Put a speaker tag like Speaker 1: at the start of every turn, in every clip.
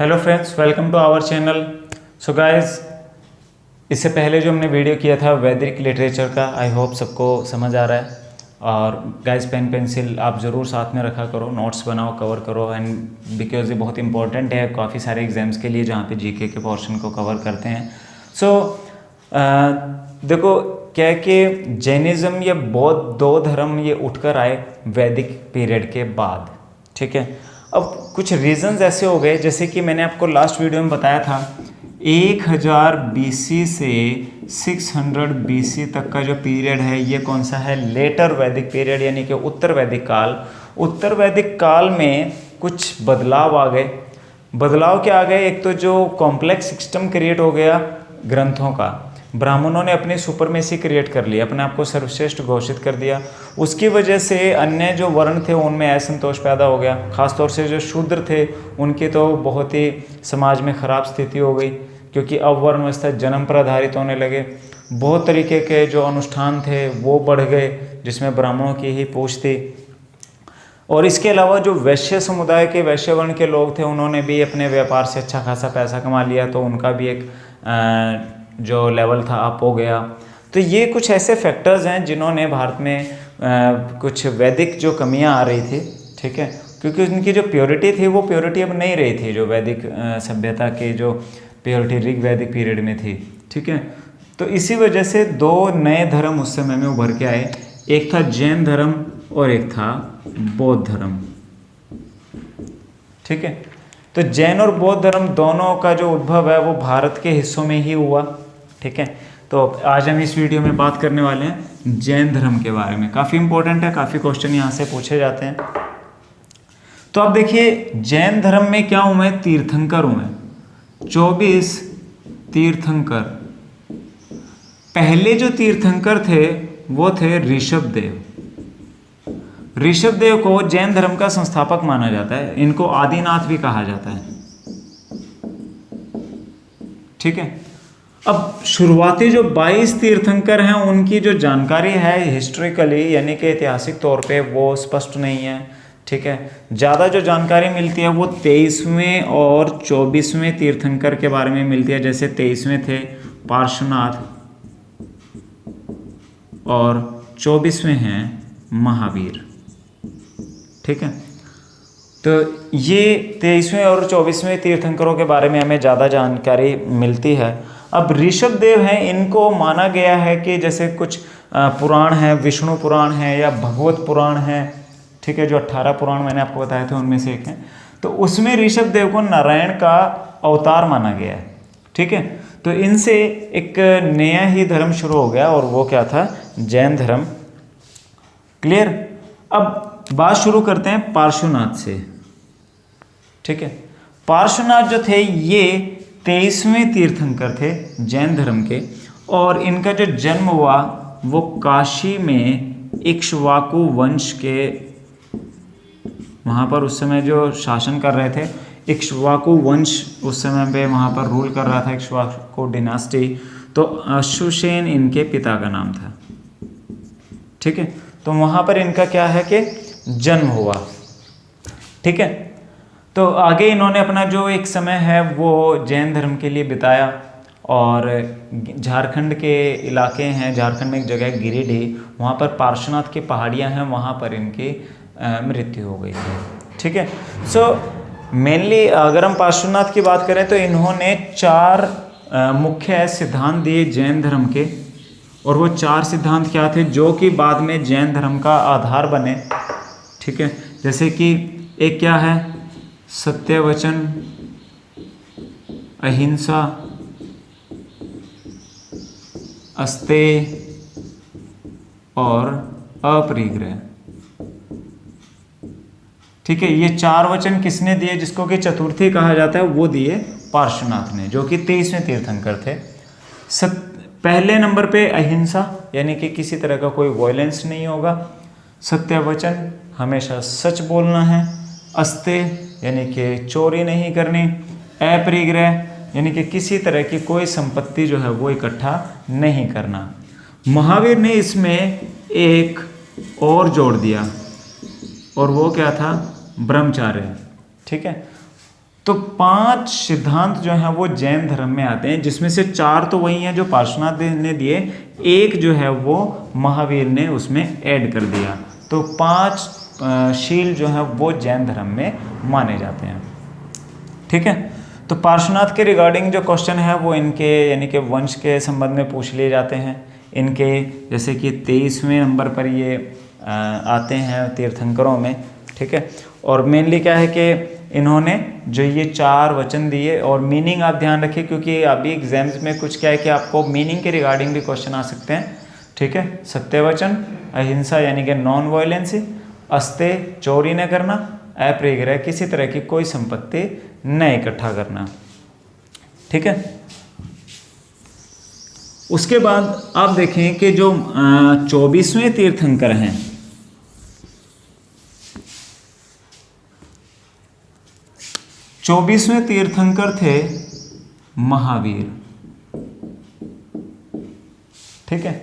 Speaker 1: Hello friends, welcome to our channel. So guys, इससे पहले जो हमने वीडियो किया था वैदिक लिटरेचर का, आई होप सबको समझ आ रहा है। और गाइस, पेन पेंसिल आप ज़रूर साथ में रखा करो, नोट्स बनाओ, कवर करो। एंड बिकॉज ये बहुत इंपॉर्टेंट है काफ़ी सारे एग्जाम्स के लिए जहाँ पे जीके के पोर्शन को कवर करते हैं। सो देखो क्या है कि जैनिज़्म या बौद्ध दो धर्म ये उठकर आए वैदिक पीरियड के बाद, ठीक है। अब कुछ रीजंस ऐसे हो गए, जैसे कि मैंने आपको लास्ट वीडियो में बताया था 1000 BC से 600 BC तक का जो पीरियड है ये कौन सा है, लेटर वैदिक पीरियड, यानी कि उत्तर वैदिक काल। उत्तर वैदिक काल में कुछ बदलाव आ गए। बदलाव क्या आ गए, एक तो जो कॉम्प्लेक्स सिस्टम क्रिएट हो गया ग्रंथों का, ब्राह्मणों ने अपनी सुपरमेसी क्रिएट कर ली, अपने आप को सर्वश्रेष्ठ घोषित कर दिया। उसकी वजह से अन्य जो वर्ण थे उनमें असंतोष पैदा हो गया। खासतौर से जो शूद्र थे उनकी तो बहुत ही समाज में ख़राब स्थिति हो गई, क्योंकि अब वर्ण व्यवस्था जन्म पर आधारित होने लगे। बहुत तरीके के जो अनुष्ठान थे वो बढ़ गए, जिसमें ब्राह्मणों की ही पूछ थी। और इसके अलावा जो वैश्य समुदाय के, वैश्य वर्ण के लोग थे, उन्होंने भी अपने व्यापार से अच्छा खासा पैसा कमा लिया, तो उनका भी एक जो लेवल था अप हो गया। तो ये कुछ ऐसे फैक्टर्स हैं जिन्होंने भारत में कुछ वैदिक जो कमियां आ रही थी, ठीक है, क्योंकि उनकी जो प्योरिटी थी वो प्योरिटी अब नहीं रही थी जो वैदिक सभ्यता के जो प्योरिटी ऋग वैदिक पीरियड में थी, ठीक है। तो इसी वजह से दो नए धर्म उस समय में उभर के आए, एक था जैन धर्म और एक था बौद्ध धर्म, ठीक है। तो जैन और बौद्ध धर्म दोनों का जो उद्भव है वो भारत के हिस्सों में ही हुआ, ठीक है। तो आज हम इस वीडियो में बात करने वाले हैं जैन धर्म के बारे में। काफ़ी इंपॉर्टेंट है, काफ़ी क्वेश्चन यहाँ से पूछे जाते हैं। तो अब देखिए, जैन धर्म में क्या हूँ मैं, तीर्थंकर हूँ मैं, 24 तीर्थंकर। पहले जो तीर्थंकर थे वो थे ऋषभदेव। ऋषभदेव को जैन धर्म का संस्थापक माना जाता है, इनको आदिनाथ भी कहा जाता है, ठीक है। अब शुरुआती जो 22 तीर्थंकर हैं उनकी जो जानकारी है हिस्टोरिकली, यानी कि ऐतिहासिक तौर पे, वो स्पष्ट नहीं है, ठीक है। ज़्यादा जो जानकारी मिलती है वो 23वें और 24वें तीर्थंकर के बारे में मिलती है। जैसे 23वें थे पार्श्वनाथ और 24वें हैं महावीर, ठीक है। तो ये 23वें और 24वें तीर्थंकरों के बारे में हमें ज़्यादा जानकारी मिलती है। अब ऋषभदेव हैं, इनको माना गया है कि जैसे कुछ पुराण है, विष्णु पुराण है या भगवत पुराण है, ठीक है, जो 18 पुराण मैंने आपको बताए थे उनमें से एक है। तो उसमें ऋषभदेव को नारायण का अवतार माना गया है, ठीक है। तो इनसे एक नया ही धर्म शुरू हो गया और वो क्या था, जैन धर्म। क्लियर। अब बात शुरू करते हैं पार्श्वनाथ से, ठीक है। पार्श्वनाथ जो थे ये 23वें तीर्थंकर थे जैन धर्म के, और इनका जो जन्म हुआ वो काशी में इक्ष्वाकु वंश के, वहाँ पर उस समय जो शासन कर रहे थे इक्ष्वाकु वंश, उस समय पे वहाँ पर रूल कर रहा था इक्ष्वाकु डिनास्टी। तो अश्वसेन इनके पिता का नाम था, ठीक है। तो वहाँ पर इनका क्या है कि जन्म हुआ, ठीक है। तो आगे इन्होंने अपना जो एक समय है वो जैन धर्म के लिए बिताया, और झारखंड के इलाके हैं, झारखंड में एक जगह है गिरिडीह, वहाँ पर पार्श्वनाथ की पहाड़ियाँ हैं, वहाँ पर इनकी मृत्यु हो गई थी, ठीक है। सो मेनली अगर हम पार्श्वनाथ की बात करें तो इन्होंने 4 मुख्य सिद्धांत दिए जैन धर्म के, और वो 4 सिद्धांत क्या थे जो कि बाद में जैन धर्म का आधार बने, ठीक है। जैसे कि एक क्या है, सत्य वचन, अहिंसा, अस्तेय और अपरिग्रह, ठीक है। ये 4 वचन किसने दिए, जिसको कि चतुर्थी कहा जाता है, वो दिए पार्श्वनाथ ने, जो कि 23वें तीर्थंकर थे। पहले नंबर पे अहिंसा, यानी कि किसी तरह का कोई वायलेंस नहीं होगा। सत्य वचन, हमेशा सच बोलना है। अस्तेय, यानी कि चोरी नहीं करनी। अपरिग्रह, यानी कि किसी तरह की कोई संपत्ति जो है वो इकट्ठा नहीं करना। महावीर ने इसमें एक और जोड़ दिया, और वो क्या था, ब्रह्मचार्य, ठीक है। तो 5 सिद्धांत जो हैं वो जैन धर्म में आते हैं, जिसमें से 4 तो वही हैं जो पार्श्वनाथ ने दिए, एक जो है वो महावीर ने उसमें ऐड कर दिया। तो 5 शील जो है वो जैन धर्म में माने जाते हैं। ठीक है, तो पार्श्वनाथ के रिगार्डिंग जो क्वेश्चन है वो इनके यानी कि वंश के संबंध में पूछ लिए जाते हैं इनके, जैसे कि 23वें नंबर पर ये आते हैं तीर्थंकरों में। ठीक है, और मेनली क्या है कि इन्होंने जो ये 4 वचन दिए, और मीनिंग आप ध्यान रखिए क्योंकि अभी एग्जाम्स में कुछ क्या है कि आपको मीनिंग के रिगार्डिंग भी क्वेश्चन आ सकते हैं। ठीक है, सत्यवचन, अहिंसा यानी कि नॉन वायलेंस, अस्ते चोरी न करना, अपरिग्रह किसी तरह की कोई संपत्ति न इकट्ठा करना। ठीक है, उसके बाद आप देखें कि जो 24वें तीर्थंकर हैं, 24वें तीर्थंकर थे महावीर। ठीक है,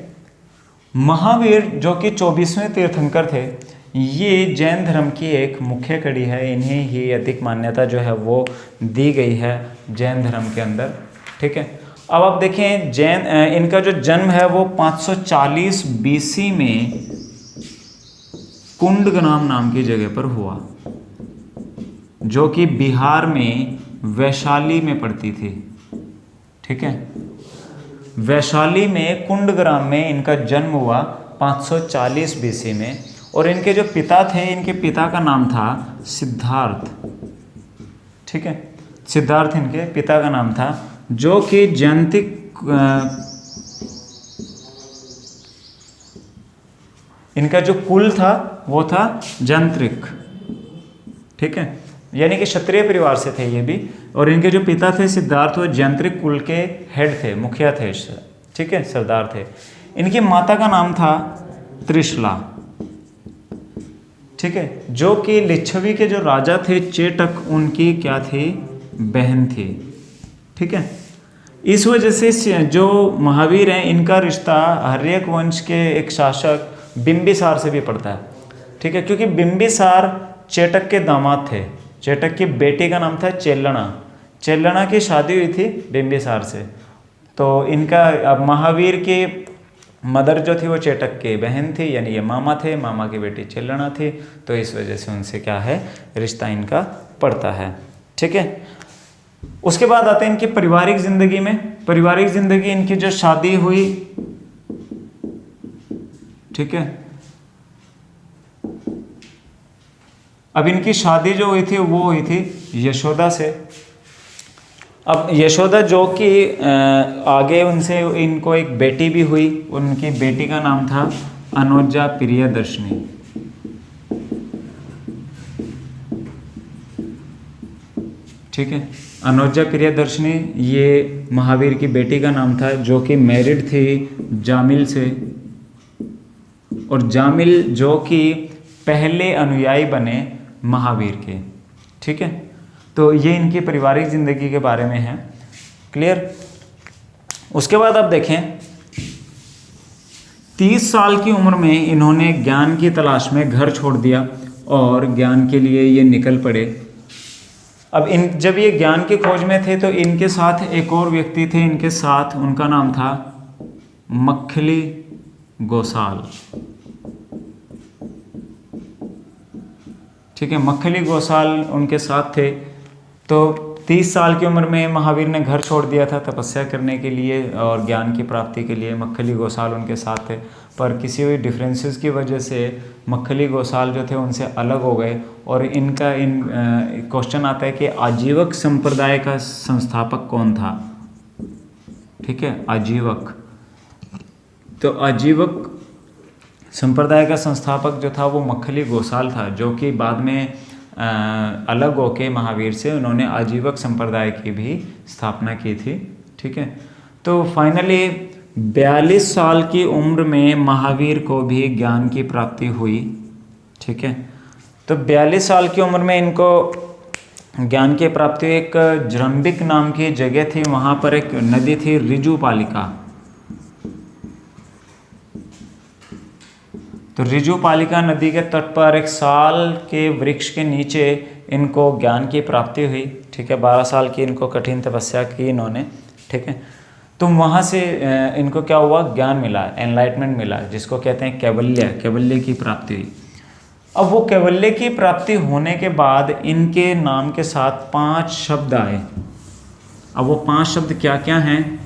Speaker 1: महावीर जो कि 24वें तीर्थंकर थे, ये जैन धर्म की एक मुख्य कड़ी है, इन्हें ही अधिक मान्यता जो है वो दी गई है जैन धर्म के अंदर। ठीक है, अब आप देखें जैन इनका जो जन्म है वो 540 BC में कुंडग्राम नाम की जगह पर हुआ, जो कि बिहार में वैशाली में पड़ती थी। ठीक है, वैशाली में कुंडग्राम में इनका जन्म हुआ 540 BC में, और इनके जो पिता थे, इनके पिता का नाम था सिद्धार्थ। ठीक है, सिद्धार्थ इनके पिता का नाम था, जो कि जयंतिक इनका जो कुल था वो था जंत्रिक। ठीक है, यानी कि क्षत्रिय परिवार से थे ये भी, और इनके जो पिता थे सिद्धार्थ वो जंत्रिक कुल के हेड थे, मुखिया थे। ठीक है, सरदार थे। इनकी माता का नाम था त्रिशला। ठीक है, जो कि लिच्छवी के जो राजा थे चेटक, उनकी क्या थी, बहन थी। ठीक है, इस वजह से जो महावीर हैं इनका रिश्ता हर्यक वंश के एक शासक बिंबिसार से भी पड़ता है। ठीक है, क्योंकि बिंबिसार चेटक के दामाद थे। चेटक की बेटी का नाम था चेल्लना। चेल्लना की शादी हुई थी बिंबिसार से, तो इनका अब महावीर की मदर जो थी वो चेटक की बहन थी, यानी ये मामा थे, मामा की बेटी चेल्लना थी, तो इस वजह से उनसे क्या है, रिश्ता इनका पड़ता है। ठीक है, उसके बाद आते हैं इनकी पारिवारिक जिंदगी में। पारिवारिक जिंदगी इनकी जो शादी हुई, ठीक है, अब इनकी शादी जो हुई थी वो हुई थी यशोदा से। अब यशोदा जो कि आगे उनसे इनको एक बेटी भी हुई, उनकी बेटी का नाम था अनुजा प्रियदर्शनी। ठीक है, अनुजा प्रियदर्शनी ये महावीर की बेटी का नाम था, जो कि मैरिड थी जामिल से, और जामिल जो कि पहले अनुयायी बने महावीर के। ठीक है, तो ये इनकी पारिवारिक जिंदगी के बारे में है। क्लियर। उसके बाद आप देखें 30 साल की उम्र में इन्होंने ज्ञान की तलाश में घर छोड़ दिया और ज्ञान के लिए ये निकल पड़े। अब जब ये ज्ञान की खोज में थे तो इनके साथ एक और व्यक्ति थे इनके साथ, उनका नाम था मक्खली गोसाल। ठीक है, मक्खली गोसाल उनके साथ थे। तो 30 साल की उम्र में महावीर ने घर छोड़ दिया था तपस्या करने के लिए और ज्ञान की प्राप्ति के लिए। मक्खली गोसाल उनके साथ थे, पर किसी हुई डिफरेंसेस की वजह से मक्खली गोसाल जो थे उनसे अलग हो गए। और इनका क्वेश्चन आता है कि आजीवक संप्रदाय का संस्थापक कौन था। ठीक है, आजीवक, तो आजीवक संप्रदाय का संस्थापक जो था वो मक्खली गोसाल था, जो कि बाद में अलग होके महावीर से उन्होंने आजीवक संप्रदाय की भी स्थापना की थी। ठीक है, तो फाइनली 42 साल की उम्र में महावीर को भी ज्ञान की प्राप्ति हुई। ठीक है, तो 42 साल की उम्र में इनको ज्ञान की प्राप्ति हुई। एक जृंबिक नाम की जगह थी, वहाँ पर एक नदी थी ऋजुपालिका। तो ऋजुपालिका नदी के तट पर एक साल के वृक्ष के नीचे इनको ज्ञान की प्राप्ति हुई। ठीक है, 12 साल की इनको कठिन तपस्या की इन्होंने, ठीक है। तो वहाँ से इनको क्या हुआ, ज्ञान मिला, एनलाइटमेंट मिला, जिसको कहते हैं कैवल्य, कैवल्य की प्राप्ति हुई। अब वो कैवल्य की प्राप्ति होने के बाद इनके नाम के साथ 5 शब्द आए। अब वो 5 शब्द क्या क्या हैं,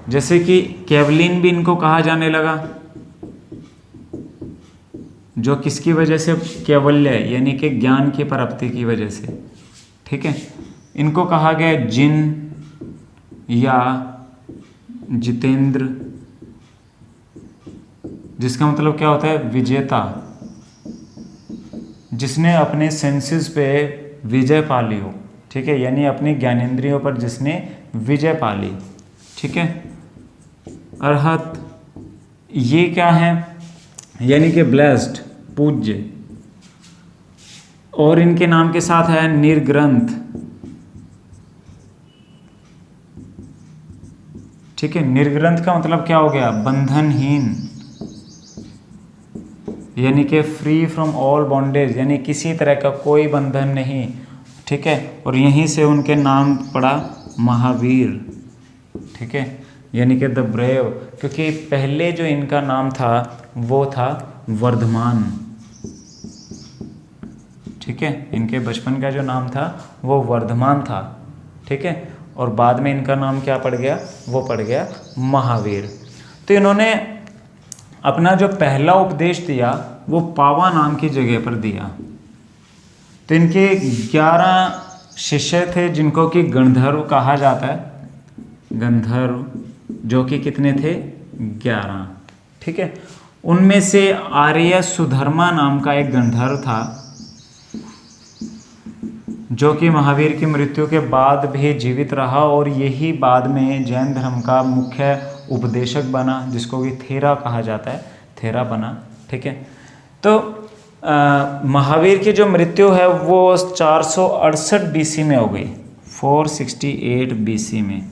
Speaker 1: जैसे कि कैवलिन भी इनको कहा जाने लगा, जो किसकी वजह से, कैवल्य यानी कि ज्ञान की प्राप्ति की वजह से, ठीक है। इनको कहा गया जिन या जितेंद्र, जिसका मतलब क्या होता है, विजेता, जिसने अपने सेंसेस पे विजय पा ली हो, ठीक है, यानी अपनी ज्ञानेंद्रियों पर जिसने विजय पा ली, ठीक है। अरहत, ये क्या है, यानी कि ब्लेस्ड, पूज्य। और इनके नाम के साथ है निर्ग्रंथ, ठीक है। निर्ग्रंथ का मतलब क्या हो गया, बंधनहीन, यानी कि फ्री फ्रॉम ऑल बॉन्डेज, यानी किसी तरह का कोई बंधन नहीं, ठीक है। और यहीं से उनके नाम पड़ा महावीर, ठीक है, यानी कि द ब्रेव, क्योंकि पहले जो इनका नाम था वो था वर्धमान, ठीक है। इनके बचपन का जो नाम था वो वर्धमान था, ठीक है। और बाद में इनका नाम क्या पड़ गया, वो पड़ गया महावीर। तो इन्होंने अपना जो पहला उपदेश दिया वो पावा नाम की जगह पर दिया। तो इनके 11 शिष्य थे, जिनको कि गंधर्व कहा जाता है, गंधर्व, जो कि कितने थे, 11, ठीक है। उनमें से आर्य सुधर्मा नाम का एक गंधर्व था, जो कि महावीर की मृत्यु के बाद भी जीवित रहा, और यही बाद में जैन धर्म का मुख्य उपदेशक बना, जिसको कि थेरा कहा जाता है, थेरा बना, ठीक है। तो महावीर की जो मृत्यु है वो 468 बीसी में हो गई, 468 बीसी में,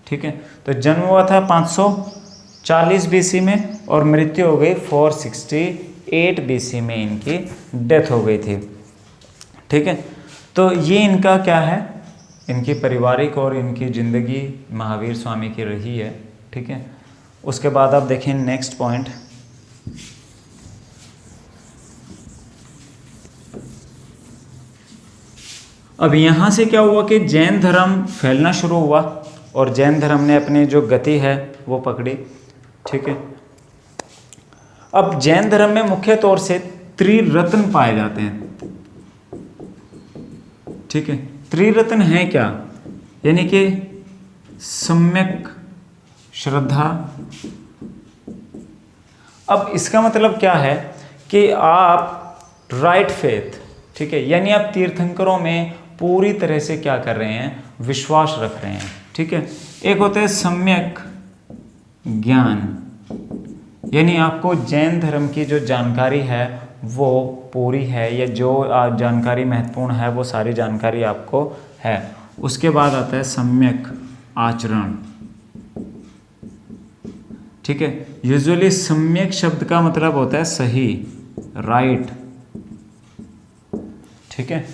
Speaker 1: ठीक है। तो जन्म हुआ था 540 बीसी में और मृत्यु हो गई 468 बीसी में, इनकी डेथ हो गई थी, ठीक है। तो ये इनका क्या है, इनकी पारिवारिक और इनकी ज़िंदगी महावीर स्वामी की रही है, ठीक है। उसके बाद आप देखें नेक्स्ट पॉइंट, अब यहाँ से क्या हुआ कि जैन धर्म फैलना शुरू हुआ और जैन धर्म ने अपनी जो गति है वो पकड़ी, ठीक है। अब जैन धर्म में मुख्य तौर से त्रिरत्न पाए जाते हैं, ठीक है। त्रिरत्न है क्या, यानी कि सम्यक श्रद्धा। अब इसका मतलब क्या है कि आप राइट फेथ, ठीक है, यानी आप तीर्थंकरों में पूरी तरह से क्या कर रहे हैं, विश्वास रख रहे हैं, ठीक है। एक होता है सम्यक ज्ञान, यानी आपको जैन धर्म की जो जानकारी है वो पूरी है, या जो जानकारी महत्वपूर्ण है वो सारी जानकारी आपको है। उसके बाद आता है सम्यक आचरण, ठीक है। यूजुअली सम्यक शब्द का मतलब होता है सही, राइट, ठीक है,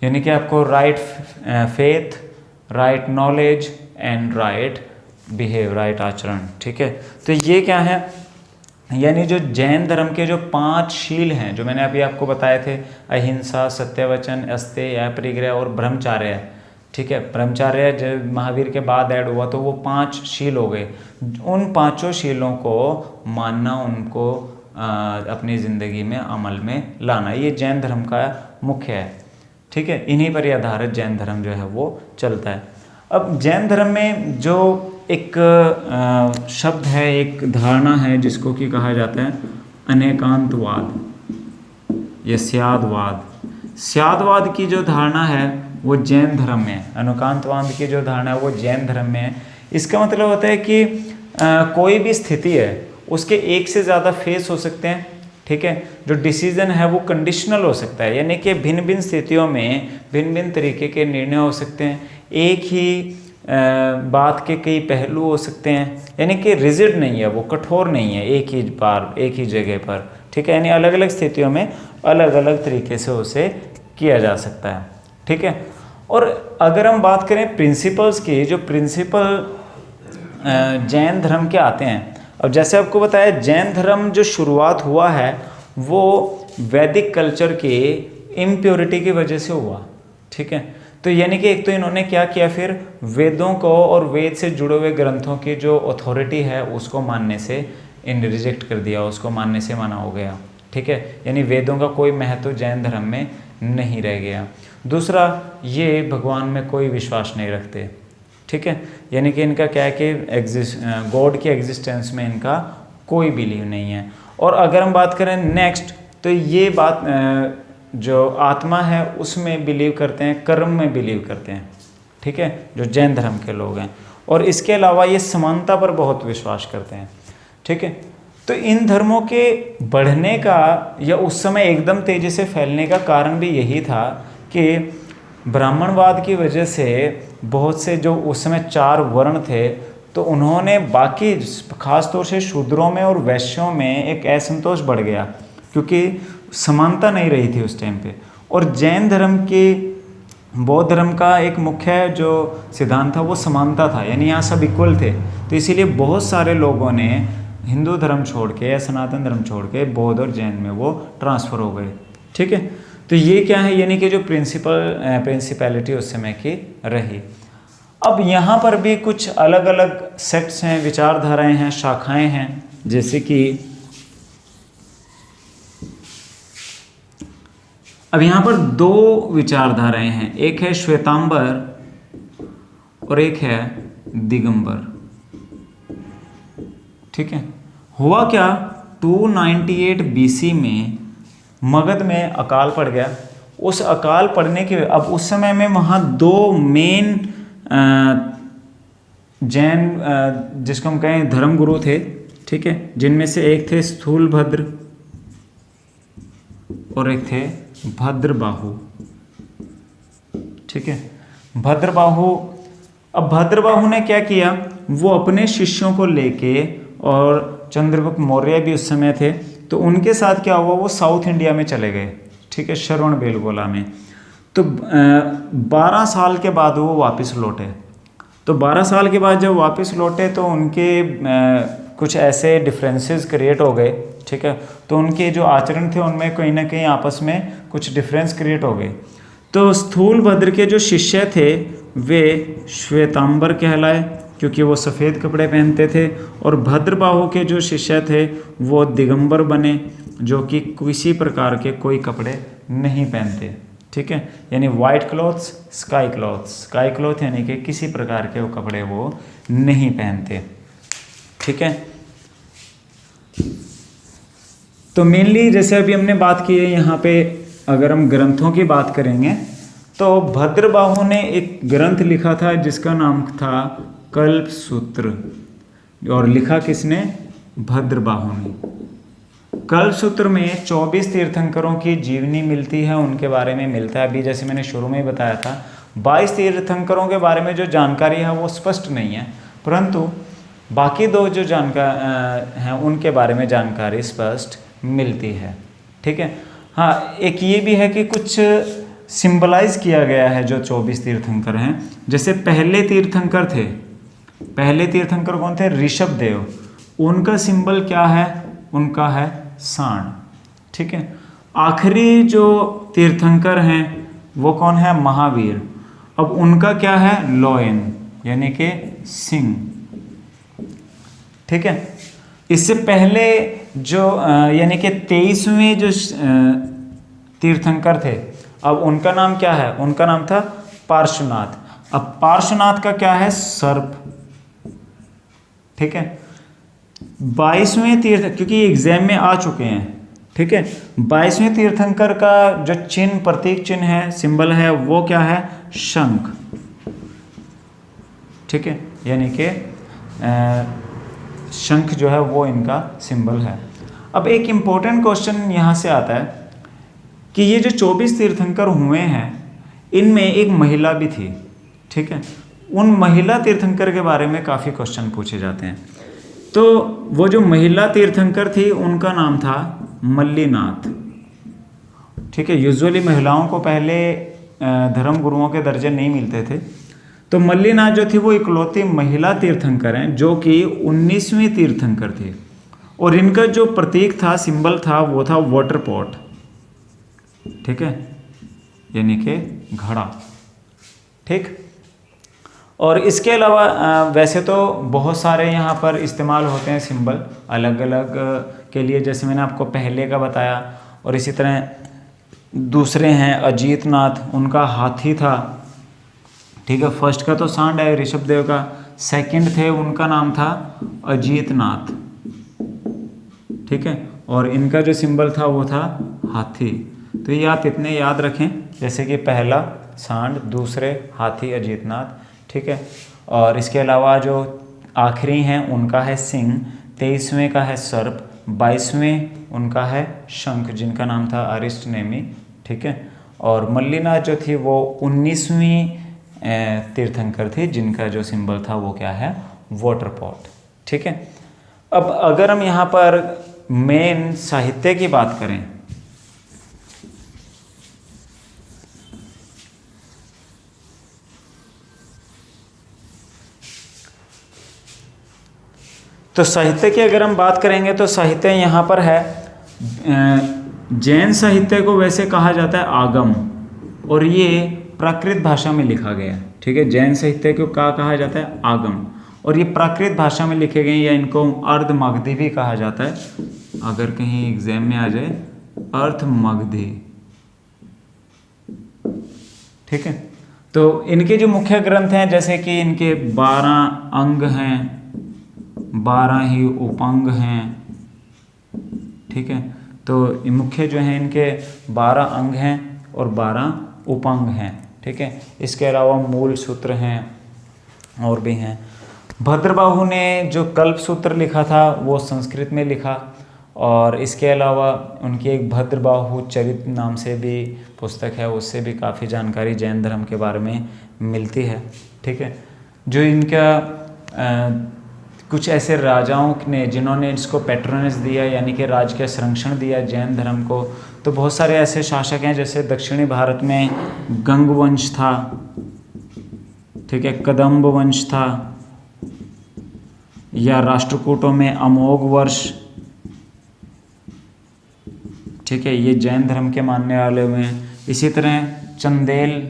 Speaker 1: यानी कि आपको right faith, right knowledge and right behave, right आचरण, ठीक है। तो ये क्या है, यानी जो जैन धर्म के जो 5 शील हैं जो मैंने अभी आपको बताए थे, अहिंसा, सत्यवचन, अस्तेय, अपरिग्रह और ब्रह्मचार्य, ठीक है। ब्रह्मचार्य जब महावीर के बाद ऐड हुआ तो वो 5 शील हो गए। उन 5 शीलों को मानना, उनको अपनी ज़िंदगी में अमल में लाना, ये जैन धर्म का मुख्य है, ठीक है। इन्हीं पर आधारित जैन धर्म जो है वो चलता है। अब जैन धर्म में जो एक शब्द है, एक धारणा है, जिसको कि कहा जाता है अनेकांतवाद या स्यादवाद। स्यादवाद की जो धारणा है वो जैन धर्म में है, अनेकांतवाद की जो धारणा है वो जैन धर्म में है। इसका मतलब होता है कि कोई भी स्थिति है उसके एक से ज़्यादा फेस हो सकते हैं, ठीक है। जो डिसीजन है वो कंडीशनल हो सकता है, यानी कि भिन्न भिन्न स्थितियों में भिन्न भिन्न तरीके के निर्णय हो सकते हैं। एक ही बात के कई पहलू हो सकते हैं, यानी कि रिजिड नहीं है, वो कठोर नहीं है एक ही बार एक ही जगह पर, ठीक है, यानी अलग अलग स्थितियों में अलग अलग तरीके से उसे किया जा सकता है। ठीक है, और अगर हम बात करें प्रिंसिपल्स की, जो प्रिंसिपल जैन धर्म के आते हैं, अब जैसे आपको बताया जैन धर्म जो शुरुआत हुआ है वो वैदिक कल्चर के इम्प्योरिटी की वजह से हुआ। ठीक है, तो यानी कि एक तो इन्होंने क्या किया, फिर वेदों को और वेद से जुड़े हुए ग्रंथों की जो अथॉरिटी है उसको मानने से इन रिजेक्ट कर दिया, उसको मानने से मना हो गया। ठीक है, यानी वेदों का कोई महत्व जैन धर्म में नहीं रह गया। दूसरा, ये भगवान में कोई विश्वास नहीं रखते। ठीक है, यानी कि इनका क्या है कि गॉड की एग्जिस्टेंस में इनका कोई बिलीव नहीं है। और अगर हम बात करें नेक्स्ट, तो ये बात जो आत्मा है उसमें बिलीव करते हैं, कर्म में बिलीव करते हैं। ठीक है, जो जैन धर्म के लोग हैं। और इसके अलावा ये समानता पर बहुत विश्वास करते हैं। ठीक है, तो इन धर्मों के बढ़ने का या उस समय एकदम तेजी से फैलने का कारण भी यही था कि ब्राह्मणवाद की वजह से बहुत से जो उस समय 4 वर्ण थे, तो उन्होंने बाकी खास तौर से शूद्रों में और वैश्यों में एक असंतोष बढ़ गया, क्योंकि समानता नहीं रही थी उस टाइम पे। और जैन धर्म के, बौद्ध धर्म का एक मुख्य जो सिद्धांत था वो समानता था, यानी यहाँ सब इक्वल थे। तो इसीलिए बहुत सारे लोगों ने हिंदू धर्म छोड़ के या सनातन धर्म छोड़ के बौद्ध और जैन में वो ट्रांसफ़र हो गए। ठीक है, तो ये क्या है, यानी कि जो प्रिंसिपैलिटी उस समय की रही। अब यहाँ पर भी कुछ अलग अलग सेक्ट्स हैं, विचारधाराएं हैं, शाखाएं हैं, जैसे कि अब यहाँ पर 2 विचारधाराएं हैं, एक है श्वेतांबर और एक है दिगंबर। ठीक है, हुआ क्या, 298 BC में मगध में अकाल पड़ गया। उस अकाल पड़ने के अब उस समय में वहाँ 2 मेन जैन जिसको हम कहें धर्मगुरु थे। ठीक है, जिनमें से एक थे स्थूलभद्र और एक थे भद्रबाहु। ठीक है, भद्रबाहु, अब भद्रबाहु ने क्या किया, वो अपने शिष्यों को लेके, और चंद्रगुप्त मौर्य भी उस समय थे, तो उनके साथ क्या हुआ, वो साउथ इंडिया में चले गए। ठीक है, श्रवण बेलगोला में। तो 12 साल के बाद वो वापस लौटे। तो 12 साल के बाद जब वापस लौटे तो उनके कुछ ऐसे डिफरेंसेस क्रिएट हो गए। ठीक है, तो उनके जो आचरण थे उनमें कहीं ना कहीं आपस में कुछ डिफरेंस क्रिएट हो गए। तो स्थूलभद्र के जो शिष्य थे वे श्वेतांबर कहलाए, क्योंकि वो सफ़ेद कपड़े पहनते थे, और भद्रबाहु के जो शिष्य थे वो दिगंबर बने, जो कि किसी प्रकार के कोई कपड़े नहीं पहनते। ठीक है, यानी white clothes, sky clothes, sky cloth यानी कि किसी प्रकार के वो कपड़े वो नहीं पहनते। ठीक है, तो मेनली जैसे अभी हमने बात की है, यहाँ पे अगर हम ग्रंथों की बात करेंगे तो भद्रबाहु ने एक ग्रंथ लिखा था जिसका नाम था कल्पसूत्र, और लिखा किसने, भद्रबाहु ने। कल्पसूत्र में 24 तीर्थंकरों की जीवनी मिलती है, उनके बारे में मिलता है। अभी जैसे मैंने शुरू में ही बताया था, 22 तीर्थंकरों के बारे में जो जानकारी है वो स्पष्ट नहीं है, परंतु बाकी 2 जो जानकार हैं उनके बारे में जानकारी स्पष्ट मिलती है। ठीक है, हाँ, एक ये भी है कि कुछ सिंबलाइज किया गया है जो 24 तीर्थंकर हैं। जैसे पहले तीर्थंकर थे, पहले तीर्थंकर कौन थे, ऋषभ देव, उनका सिंबल क्या है, उनका है सांड। ठीक है, आखिरी जो तीर्थंकर हैं वो कौन है, महावीर। अब उनका क्या है, लॉयन यानी कि सिंह। ठीक है, इससे पहले जो यानी कि 23वें जो तीर्थंकर थे, अब उनका नाम क्या है, उनका नाम था पार्श्वनाथ। अब पार्श्वनाथ का क्या है, सर्प। ठीक है, 22वें तीर्थ, क्योंकि एग्जाम में आ चुके हैं। ठीक है, 22वें तीर्थंकर का जो चिन्ह, प्रतीक चिन्ह है, सिंबल है, वो क्या है, शंख। ठीक है, यानी कि शंख जो है वो इनका सिंबल है। अब एक इम्पोर्टेंट क्वेश्चन यहाँ से आता है कि ये जो 24 तीर्थंकर हुए हैं इनमें एक महिला भी थी। ठीक है, उन महिला तीर्थंकर के बारे में काफ़ी क्वेश्चन पूछे जाते हैं। तो वो जो महिला तीर्थंकर थी उनका नाम था मल्लीनाथ। ठीक है, यूजुअली महिलाओं को पहले धर्म गुरुओं के दर्जे नहीं मिलते थे। तो मल्लीनाथ जो थी वो इकलौती महिला तीर्थंकर हैं जो कि 19वीं तीर्थंकर थे, और इनका जो प्रतीक था, सिंबल था, वो था वाटर पॉट। ठीक है, यानी कि घड़ा। ठीक, और इसके अलावा वैसे तो बहुत सारे यहाँ पर इस्तेमाल होते हैं सिंबल अलग अलग के लिए, जैसे मैंने आपको पहले का बताया, और इसी तरह दूसरे हैं अजीतनाथ, उनका हाथी था। ठीक है, फर्स्ट का तो सांड है ऋषभ देव का, सेकंड थे उनका नाम था अजीतनाथ। ठीक है, और इनका जो सिंबल था वो था हाथी। तो ये आप इतने याद रखें, जैसे कि पहला सांड, दूसरे हाथी अजीतनाथ। ठीक है, और इसके अलावा जो आखिरी हैं उनका है सिंह, 23वें का है सर्प, 22वें उनका है शंख जिनका नाम था अरिष्टनेमी। ठीक है, और मल्लीनाथ जो थी वो 19वीं तीर्थंकर थी जिनका जो सिंबल था वो क्या है, वाटर पॉट। ठीक है, अब अगर हम यहाँ पर मेन साहित्य की बात करें तो साहित्य की अगर हम बात करेंगे तो साहित्य यहाँ पर है, जैन साहित्य को वैसे कहा जाता है आगम, और ये प्राकृत भाषा में लिखा गया है। ठीक है, जैन साहित्य को क्या कहा जाता है, आगम, और ये प्राकृत भाषा में लिखे गए, या इनको अर्धमागधी भी कहा जाता है, अगर कहीं एग्जाम में आ जाए अर्थमागधी। ठीक है, तो इनके जो मुख्य ग्रंथ हैं, जैसे कि इनके 12 अंग हैं, 12 ही उपांग हैं। ठीक है, तो मुख्य जो हैं इनके 12 अंग हैं और 12 उपांग हैं। ठीक है, इसके अलावा मूल सूत्र हैं और भी हैं। भद्रबाहु ने जो कल्प सूत्र लिखा था वो संस्कृत में लिखा, और इसके अलावा उनकी एक भद्रबाहु चरित नाम से भी पुस्तक है, उससे भी काफ़ी जानकारी जैन धर्म के बारे में मिलती है। ठीक है, जो इनका कुछ ऐसे राजाओं ने जिन्होंने इसको पैट्रोनेज दिया, यानी कि राज का संरक्षण दिया जैन धर्म को, तो बहुत सारे ऐसे शासक हैं, जैसे दक्षिणी भारत में गंग वंश था। ठीक है, कदम्ब वंश था, या राष्ट्रकूटों में अमोघ वर्ष। ठीक है, ये जैन धर्म के मानने वाले हुए हैं। इसी तरह चंदेल,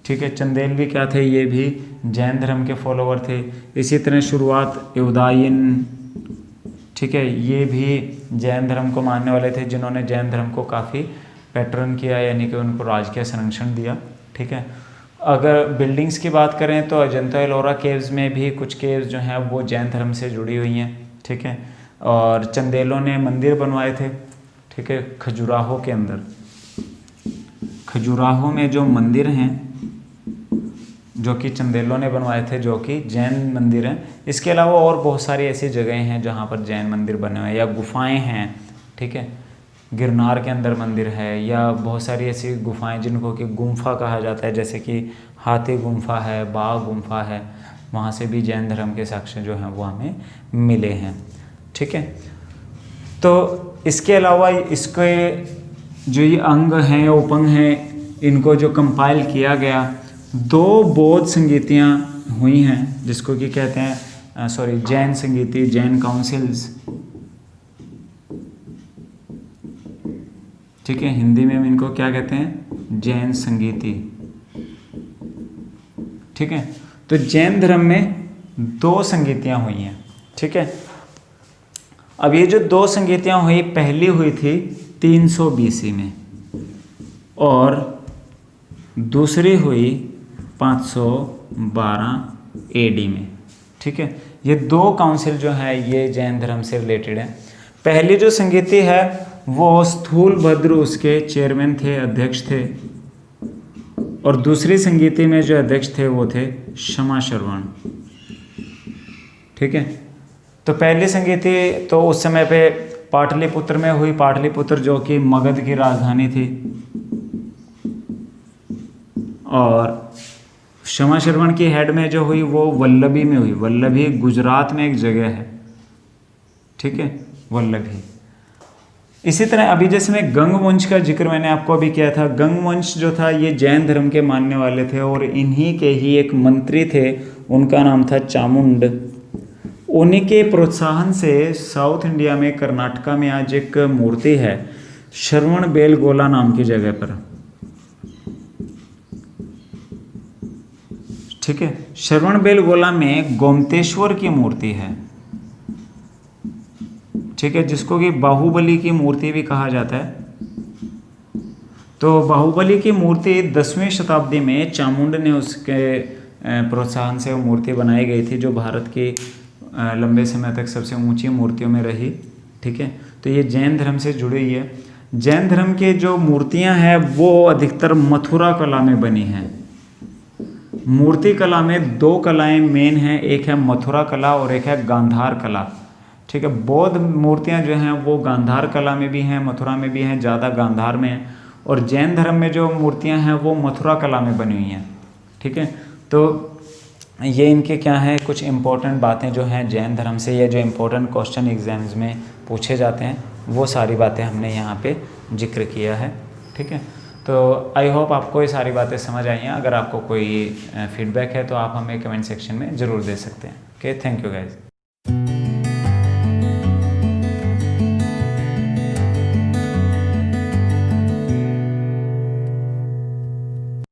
Speaker 1: ठीक है, चंदेल भी क्या थे, ये भी जैन धर्म के फॉलोवर थे। इसी तरह शुरुआत युदायिन, ठीक है, ये भी जैन धर्म को मानने वाले थे, जिन्होंने जैन धर्म को काफ़ी पैटर्न किया, यानी कि उनको राजकीय संरक्षण दिया। ठीक है, अगर बिल्डिंग्स की बात करें तो अजंता एलोरा केव्स में भी कुछ केव्स जो हैं वो जैन धर्म से जुड़ी हुई हैं। ठीक है, और चंदेलों ने मंदिर बनवाए थे। ठीक है, खजुराहो के अंदर, खजुराहो में जो मंदिर हैं जो कि चंदेलों ने बनवाए थे, जो कि जैन मंदिर हैं। इसके अलावा और बहुत सारी ऐसी जगहें हैं जहाँ पर जैन मंदिर बने हुए हैं, या गुफाएं हैं। ठीक है, गिरनार के अंदर मंदिर है, या बहुत सारी ऐसी गुफाएं जिनको कि गुम्फा कहा जाता है, जैसे कि हाथी गुम्फा है, बाघ गुम्फा है, वहाँ से भी जैन धर्म के साक्ष्य जो हैं वो हमें मिले हैं। ठीक है, तो इसके अलावा इसके जो ये अंग हैं, उपंग हैं, इनको जो कंपाइल किया गया, 2 बौद्ध संगीतियाँ हुई हैं, जिसको कि कहते हैं जैन संगीति, जैन काउंसिल्स। ठीक है, हिंदी में हम इनको क्या कहते हैं, जैन संगीति। ठीक है, तो जैन धर्म में 2 संगीतियाँ हुई हैं। ठीक है, अब ये जो 2 संगीतियाँ हुई, पहली हुई थी 300 BC में और दूसरी हुई 512 AD में। ठीक है, ये 2 काउंसिल जो है ये जैन धर्म से रिलेटेड है। पहली जो संगीति है वो स्थूलभद्र उसके चेयरमैन थे, अध्यक्ष थे, और दूसरी संगीति में जो अध्यक्ष थे वो थे क्षमाश्रवण। ठीक है, तो पहली संगीति तो उस समय पे पाटलिपुत्र में हुई, पाटलिपुत्र जो कि मगध की राजधानी थी, और क्षमाश्रवण की हेड में जो हुई वो वल्लभी में हुई। वल्लभी गुजरात में एक जगह है। ठीक है, वल्लभी। इसी तरह अभी जैसे मैं गंग वंश का जिक्र मैंने आपको अभी किया था, गंग वंश जो था ये जैन धर्म के मानने वाले थे और इन्हीं के ही एक मंत्री थे, उनका नाम था चामुंड। उन्हीं के प्रोत्साहन से साउथ इंडिया में कर्नाटका में आज एक मूर्ति है श्रवण बेलगोला नाम की जगह पर, ठीक है। श्रवण बेलगोला में गोमतेश्वर की मूर्ति है, ठीक है, जिसको कि बाहुबली की मूर्ति भी कहा जाता है। तो बाहुबली की मूर्ति 10वीं शताब्दी में चामुंड ने उसके प्रोत्साहन से वो मूर्ति बनाई गई थी, जो भारत की लंबे समय तक सबसे ऊंची मूर्तियों में रही, ठीक है। तो ये जैन धर्म से जुड़ी हुई है। जैन धर्म के जो मूर्तियां हैं वो अधिकतर मथुरा कला में बनी हैं। मूर्ति कला में दो कलाएं मेन हैं, एक है मथुरा कला और एक है गांधार कला, ठीक है। बौद्ध मूर्तियां जो हैं वो गांधार कला में भी हैं, मथुरा में भी हैं, ज़्यादा गांधार में हैं, और जैन धर्म में जो मूर्तियां हैं वो मथुरा कला में बनी हुई हैं, ठीक है। तो ये इनके क्या है कुछ इम्पोर्टेंट बातें जो हैं जैन धर्म से, या जो इम्पोर्टेंट क्वेश्चन एग्जाम्स में पूछे जाते हैं, वो सारी बातें हमने यहाँ पे जिक्र किया है, ठीक है। तो आई होप आपको ये सारी बातें समझ आई हैं। अगर आपको कोई फीडबैक है तो आप हमें कमेंट सेक्शन में ज़रूर दे सकते हैं। Okay, thank you guys.